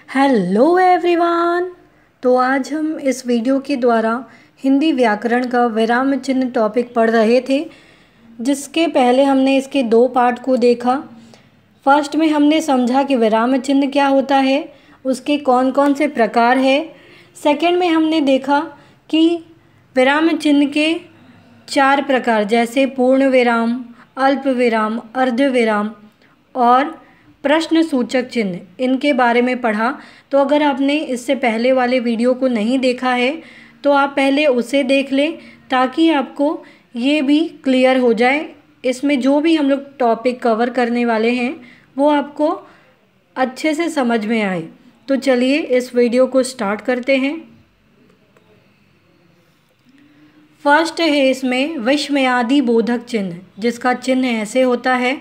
Hello everyone. तो आज हम इस वीडियो के द्वारा हिंदी व्याकरण का विराम चिन्ह टॉपिक पढ़ रहे थे, जिसके पहले हमने इसके दो पार्ट को देखा। फर्स्ट में हमने समझा कि विराम चिन्ह क्या होता है, उसके कौन कौन से प्रकार है। सेकंड में हमने देखा कि विराम चिन्ह के 4 प्रकार, जैसे पूर्ण विराम, अल्प विराम, अर्ध विराम और प्रश्न सूचक चिन्ह, इनके बारे में पढ़ा। तो अगर आपने इससे पहले वाले वीडियो को नहीं देखा है तो आप पहले उसे देख लें, ताकि आपको ये भी क्लियर हो जाए। इसमें जो भी हम लोग टॉपिक कवर करने वाले हैं वो आपको अच्छे से समझ में आए। तो चलिए इस वीडियो को स्टार्ट करते हैं। फर्स्ट है इसमें विस्मयादि बोधक चिन्ह, जिसका चिन्ह ऐसे होता है: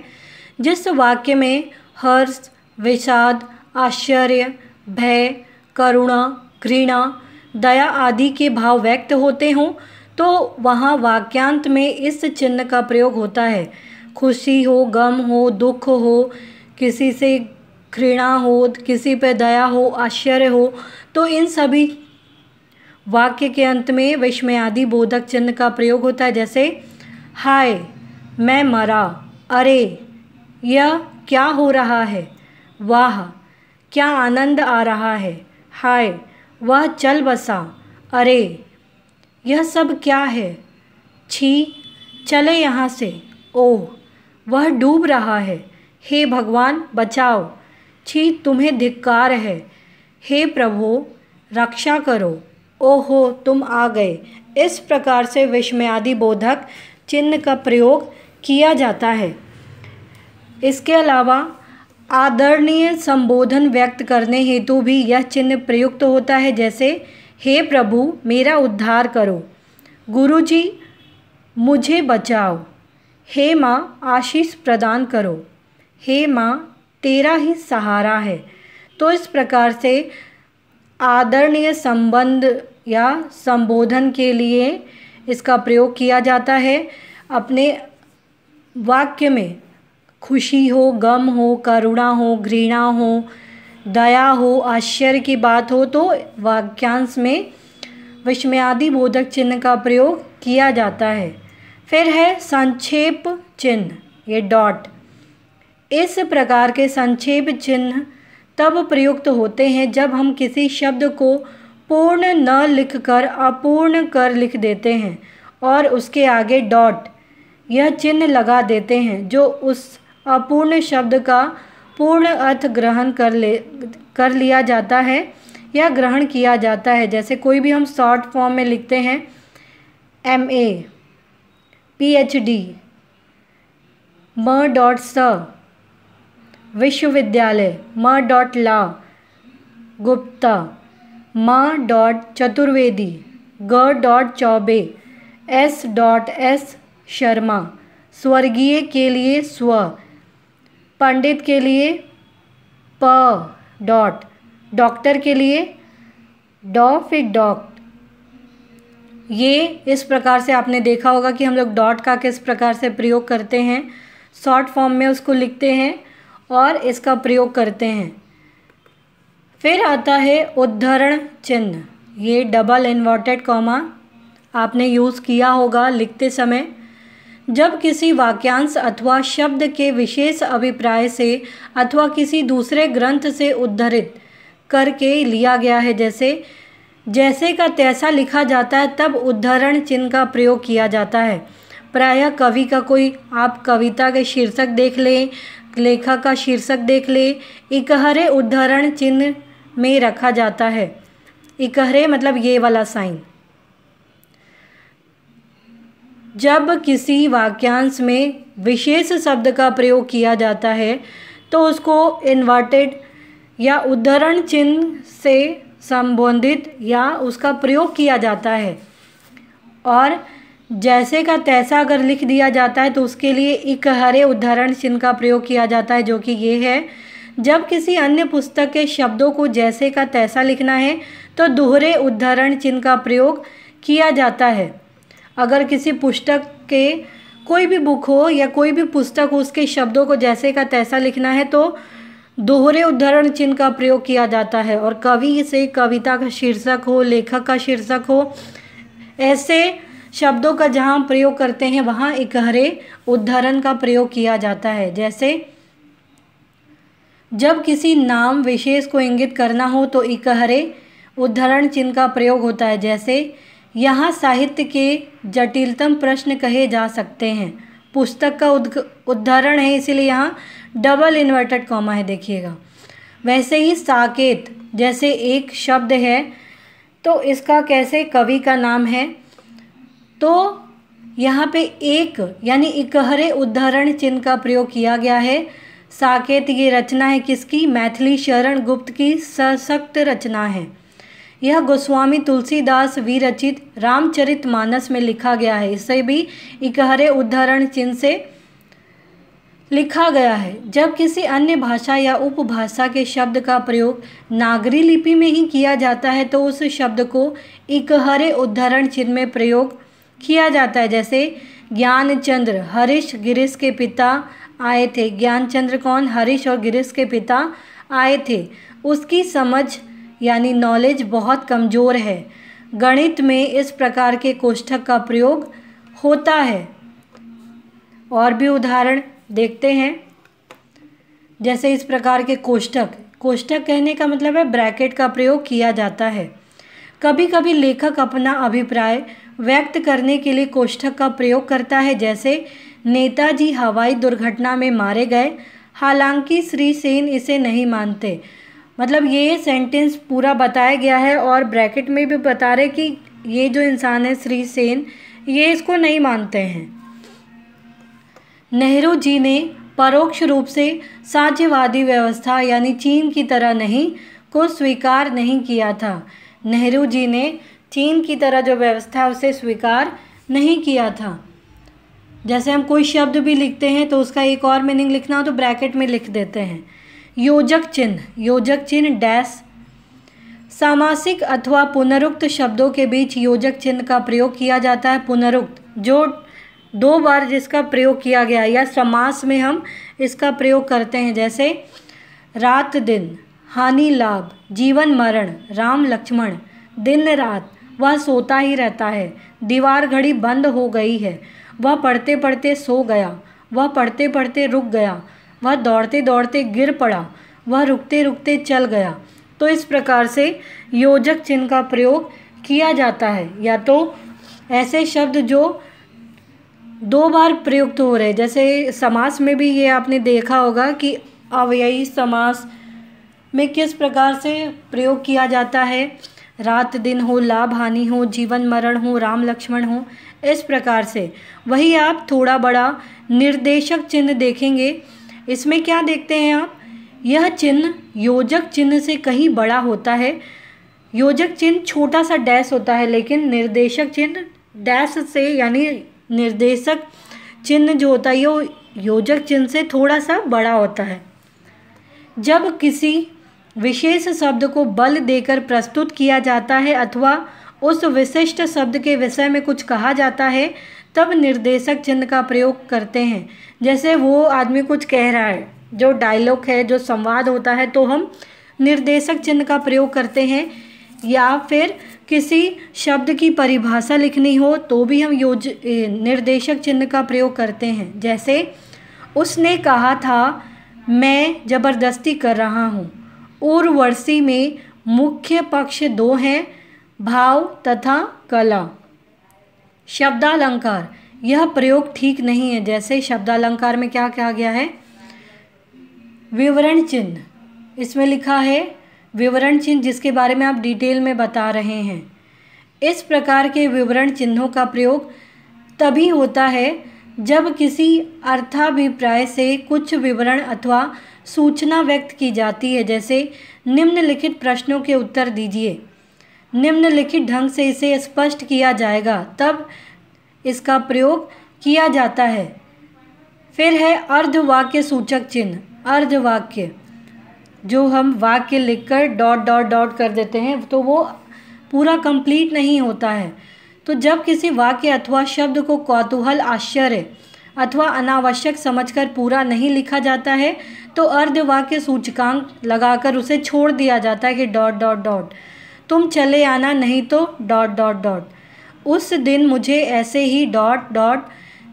जिस वाक्य में हर्ष, विषाद, आश्चर्य, भय, करुणा, घृणा, दया आदि के भाव व्यक्त होते हों तो वहाँ वाक्यांत में इस चिन्ह का प्रयोग होता है। खुशी हो, गम हो, दुख हो, किसी से घृणा हो, किसी पे दया हो, आश्चर्य हो, तो इन सभी वाक्य के अंत में विस्मयादि बोधक चिन्ह का प्रयोग होता है। जैसे हाय मैं मरा, अरे यह क्या हो रहा है, वाह क्या आनंद आ रहा है, हाय वह चल बसा, अरे यह सब क्या है, छी चले यहाँ से, ओह वह डूब रहा है, हे भगवान बचाओ, छी तुम्हें धिक्कार है, हे प्रभु रक्षा करो, ओहो तुम आ गए। इस प्रकार से विस्मयादि बोधक चिन्ह का प्रयोग किया जाता है। इसके अलावा आदरणीय संबोधन व्यक्त करने हेतु भी यह चिन्ह प्रयुक्त होता है। जैसे हे प्रभु मेरा उद्धार करो, गुरुजी मुझे बचाओ, हे माँ आशीष प्रदान करो, हे माँ तेरा ही सहारा है। तो इस प्रकार से आदरणीय संबंध या संबोधन के लिए इसका प्रयोग किया जाता है। अपने वाक्य में खुशी हो, गम हो, करुणा हो, घृणा हो, दया हो, आश्चर्य की बात हो तो वाक्यांश में विस्मयादि बोधक चिन्ह का प्रयोग किया जाता है। फिर है संक्षेप चिन्ह, ये डॉट। इस प्रकार के संक्षेप चिन्ह तब प्रयुक्त होते हैं जब हम किसी शब्द को पूर्ण न लिखकर अपूर्ण कर लिख देते हैं और उसके आगे डॉट यह चिन्ह लगा देते हैं, जो उस अपूर्ण शब्द का पूर्ण अर्थ ग्रहण कर लिया जाता है या ग्रहण किया जाता है। जैसे कोई भी हम शॉर्ट फॉर्म में लिखते हैं MA, PhD, म.स, विश्वविद्यालय, म.ला, गुप्ता, म.चतुर्वेदी, ग.चौबे, S.S, शर्मा, स्वर्गीय के लिए स्व, पंडित के लिए प, डॉक्टर के लिए फिर डॉक्ट। ये इस प्रकार से आपने देखा होगा कि हम लोग डॉट का किस प्रकार से प्रयोग करते हैं, शॉर्ट फॉर्म में उसको लिखते हैं और इसका प्रयोग करते हैं। फिर आता है उद्धरण चिन्ह, ये डबल इन्वर्टेड कॉमा आपने यूज़ किया होगा लिखते समय। जब किसी वाक्यांश अथवा शब्द के विशेष अभिप्राय से अथवा किसी दूसरे ग्रंथ से उद्धृत करके लिया गया है, जैसे का तैसा लिखा जाता है, तब उद्धरण चिन्ह का प्रयोग किया जाता है। प्रायः कवि का कोई आप कविता के शीर्षक देख लें, लेखक का शीर्षक देख लें, इकहरे उद्धरण चिन्ह में रखा जाता है। इकहरे मतलब ये वाला साइन। जब किसी वाक्यांश में विशेष शब्द का प्रयोग किया जाता है तो उसको इन्वर्टेड या उद्धरण चिन्ह से संबोधित या उसका प्रयोग किया जाता है। और जैसे का तैसा अगर लिख दिया जाता है तो उसके लिए इकहरे उद्धरण चिन्ह का प्रयोग किया जाता है, जो कि ये है: जब किसी अन्य पुस्तक के शब्दों को जैसे का तैसा लिखना है तो दोहरे उद्धरण चिन्ह का प्रयोग किया जाता है। अगर किसी पुस्तक के कोई भी बुक हो या कोई भी पुस्तक हो, उसके शब्दों को जैसे का तैसा लिखना है तो दोहरे उद्धरण चिन्ह का प्रयोग किया जाता है और कवि से कविता का शीर्षक हो, लेखक का शीर्षक हो, ऐसे शब्दों का जहाँ प्रयोग करते हैं वहाँ इकहरे उद्धरण का प्रयोग किया जाता है। जैसे जब किसी नाम विशेष को इंगित करना हो तो इकहरे उद्धरण चिन्ह का प्रयोग होता है। जैसे यहाँ साहित्य के जटिलतम प्रश्न कहे जा सकते हैं, पुस्तक का उद्धरण है इसीलिए यहाँ डबल इन्वर्टेड कॉमा है, देखिएगा। वैसे ही साकेत जैसे एक शब्द है तो इसका कैसे कवि का नाम है, तो यहाँ पे एक यानी इकहरे उद्धरण चिन्ह का प्रयोग किया गया है। साकेत ये रचना है किसकी? मैथिली शरण गुप्त की सशक्त रचना है। यह गोस्वामी तुलसीदास विरचित रामचरितमानस में लिखा गया है। इसे भी इकहरे उद्धरण चिन्ह से लिखा गया है। जब किसी अन्य भाषा या उपभाषा के शब्द का प्रयोग नागरी लिपि में ही किया जाता है तो उस शब्द को इकहरे उद्धरण चिन्ह में प्रयोग किया जाता है। जैसे ज्ञानचंद्र हरीश गिरीश के पिता आए थे। ज्ञानचंद्र कौन? हरीश और गिरीश के पिता आए थे। उसकी समझ यानी नॉलेज बहुत कमज़ोर है। गणित में इस प्रकार के कोष्ठक का प्रयोग होता है। और भी उदाहरण देखते हैं। जैसे इस प्रकार के कोष्ठक कहने का मतलब है ब्रैकेट का प्रयोग किया जाता है। कभी कभी लेखक अपना अभिप्राय व्यक्त करने के लिए कोष्ठक का प्रयोग करता है। जैसे नेताजी हवाई दुर्घटना में मारे गए, हालांकि श्री सेन इसे नहीं मानते। मतलब ये सेंटेंस पूरा बताया गया है और ब्रैकेट में भी बता रहे कि ये जो इंसान है श्री सेन, ये इसको नहीं मानते हैं। नेहरू जी ने परोक्ष रूप से साम्यवादी व्यवस्था यानी चीन की तरह नहीं को स्वीकार नहीं किया था। नेहरू जी ने चीन की तरह जो व्यवस्था है उसे स्वीकार नहीं किया था। जैसे हम कोई शब्द भी लिखते हैं तो उसका एक और मीनिंग लिखना हो तो ब्रैकेट में लिख देते हैं। योजक चिन्ह डैश सामासिक अथवा पुनरुक्त शब्दों के बीच योजक चिन्ह का प्रयोग किया जाता है। पुनरुक्त जो दो बार जिसका प्रयोग किया गया या समास में हम इसका प्रयोग करते हैं। जैसे रात दिन, हानि लाभ, जीवन मरण, राम लक्ष्मण, दिन रात, वह सोता ही रहता है, दीवार घड़ी बंद हो गई है, वह पढ़ते पढ़ते सो गया, वह पढ़ते पढ़ते रुक गया, वह दौड़ते दौड़ते गिर पड़ा, वह रुकते रुकते चल गया। तो इस प्रकार से योजक चिन्ह का प्रयोग किया जाता है। या तो ऐसे शब्द जो दो बार प्रयुक्त हो रहे, जैसे समास में भी ये आपने देखा होगा कि अव्ययी समास में किस प्रकार से प्रयोग किया जाता है। रात दिन हो, लाभ हानि हो, जीवन मरण हो, राम लक्ष्मण हो, इस प्रकार से। वही आप थोड़ा बड़ा निर्देशक चिन्ह देखेंगे। इसमें क्या देखते हैं आप? यह चिन्ह योजक चिन्ह से कहीं बड़ा होता है। योजक चिन्ह छोटा सा डैश होता है, लेकिन निर्देशक चिन्ह डैश से यानी निर्देशक चिन्ह जो होता है वो योजक चिन्ह से थोड़ा सा बड़ा होता है। जब किसी विशेष शब्द को बल देकर प्रस्तुत किया जाता है अथवा उस विशिष्ट शब्द के विषय में कुछ कहा जाता है तब निर्देशक चिन्ह का प्रयोग करते हैं। जैसे वो आदमी कुछ कह रहा है, जो डायलॉग है, जो संवाद होता है, तो हम निर्देशक चिन्ह का प्रयोग करते हैं। या फिर किसी शब्द की परिभाषा लिखनी हो तो भी हम निर्देशक चिन्ह का प्रयोग करते हैं। जैसे उसने कहा था मैं ज़बरदस्ती कर रहा हूँ। उर्वशी में मुख्य पक्ष दो हैं, भाव तथा कला। शब्दालंकार, यह प्रयोग ठीक नहीं है। जैसे शब्दालंकार में क्या कहा गया है? विवरण चिन्ह, इसमें लिखा है विवरण चिन्ह, जिसके बारे में आप डिटेल में बता रहे हैं। इस प्रकार के विवरण चिन्हों का प्रयोग तभी होता है जब किसी अर्थाभिप्राय से कुछ विवरण अथवा सूचना व्यक्त की जाती है। जैसे निम्नलिखित प्रश्नों के उत्तर दीजिए, निम्नलिखित ढंग से इसे स्पष्ट किया जाएगा, तब इसका प्रयोग किया जाता है। फिर है अर्धवाक्य सूचक चिन्ह। अर्धवाक्य, जो हम वाक्य लिखकर डॉट डॉट डॉट कर देते हैं तो वो पूरा कंप्लीट नहीं होता है। तो जब किसी वाक्य अथवा शब्द को कौतूहल, आश्चर्य, अथवा अनावश्यक समझकर पूरा नहीं लिखा जाता है तो अर्धवाक्य सूचकांक लगाकर उसे छोड़ दिया जाता है कि डॉट डॉट डॉट। तुम चले आना नहीं तो डॉट डॉट डॉट। उस दिन मुझे ऐसे ही डॉट डॉट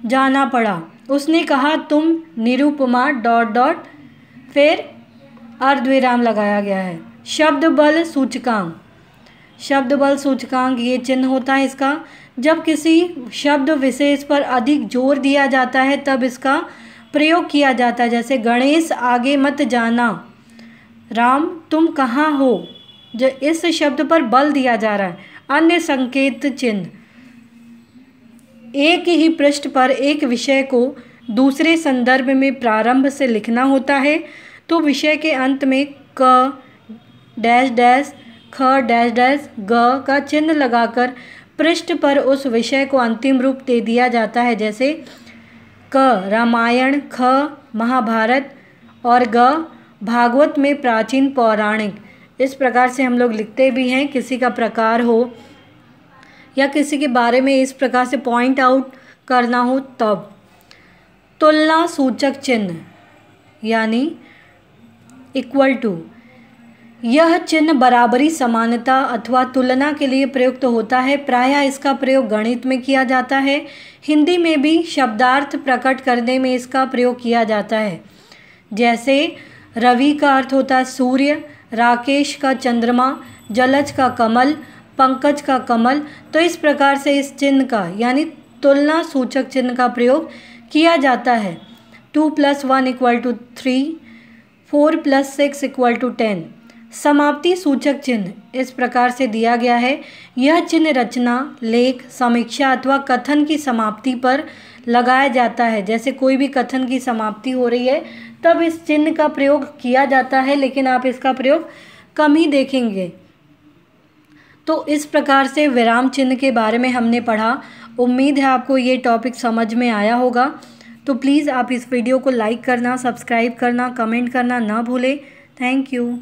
जाना पड़ा। उसने कहा तुम निरुपमा डॉट डॉट, फिर अर्धविराम लगाया गया है। शब्द बल सूचकांक, शब्द बल सूचकांक ये चिन्ह होता है इसका। जब किसी शब्द विशेष पर अधिक जोर दिया जाता है तब इसका प्रयोग किया जाता है। जैसे गणेश आगे मत जाना, राम तुम कहाँ हो, जो इस शब्द पर बल दिया जा रहा है। अन्य संकेत चिन्ह, एक ही पृष्ठ पर एक विषय को दूसरे संदर्भ में प्रारंभ से लिखना होता है तो विषय के अंत में क डैश डैश ख डैश डैश ग का चिन्ह लगाकर पृष्ठ पर उस विषय को अंतिम रूप दे दिया जाता है। जैसे क रामायण, ख महाभारत और ग भागवत में प्राचीन पौराणिक। इस प्रकार से हम लोग लिखते भी हैं। किसी का प्रकार हो या किसी के बारे में इस प्रकार से पॉइंट आउट करना हो तब। तुलना सूचक चिन्ह यानी इक्वल टू, यह चिन्ह बराबरी, समानता अथवा तुलना के लिए प्रयुक्त होता है। प्रायः इसका प्रयोग गणित में किया जाता है। हिंदी में भी शब्दार्थ प्रकट करने में इसका प्रयोग किया जाता है। जैसे रवि का अर्थ होता है सूर्य, राकेश का चंद्रमा, जलज का कमल, पंकज का कमल। तो इस प्रकार से इस चिन्ह का यानी तुलना सूचक चिन्ह का प्रयोग किया जाता है। 2 + 1 = 3, 4 + 6 = 10। समाप्ति सूचक चिन्ह इस प्रकार से दिया गया है। यह चिन्ह रचना, लेख, समीक्षा अथवा कथन की समाप्ति पर लगाया जाता है। जैसे कोई भी कथन की समाप्ति हो रही है तब इस चिन्ह का प्रयोग किया जाता है, लेकिन आप इसका प्रयोग कम ही देखेंगे। तो इस प्रकार से विराम चिन्ह के बारे में हमने पढ़ा। उम्मीद है आपको ये टॉपिक समझ में आया होगा। तो प्लीज़ आप इस वीडियो को लाइक करना, सब्सक्राइब करना, कमेंट करना ना भूलें। Thank you.